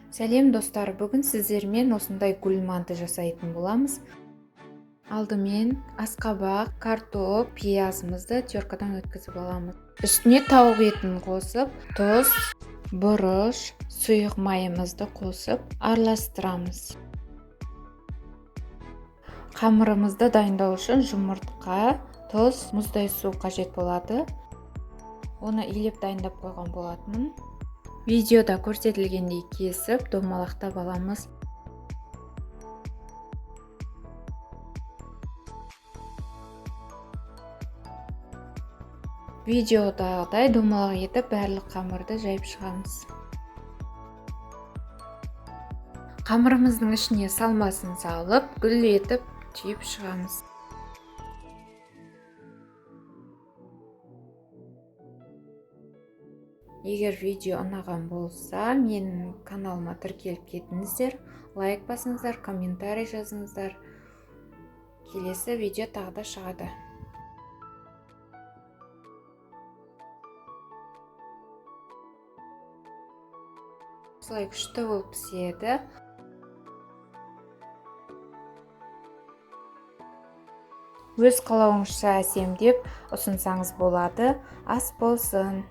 Сәлем достар, бүгін сіздермен осындай гүлманты жасайтын боламыз. Алдымен асқабақ, картоп, пиязымызды теркадан өткізіп аламыз. Үстіне тауық етін қосып, тұз, бұрыш, сұйық майымызды қосып араластырамыз. Қамырымызды дайындау үшін жұмыртқа, тұз, мұздай су қажет болады. Оны илеп дайындап қойған болатынмын. Видеода көрсетілгендей кесіп, домалақтап аламыз. Видеодағыдай домалақ етіп барлық қамырды жайып шығамыз. Қамырымыздың ішіне салмасын салып, гүл етіп түйіп шығамыз. Егер видео ұнаған болса, менің каналыма тіркеліп кетіңіздер, лайк басыңыздар, комментарий жазыңыздар. Келесі видео тағы да шығады. Осылай күшті болып піседі. Өз қалауыңызша әсемдеп ұсынсаңыз болады. Ас болсын!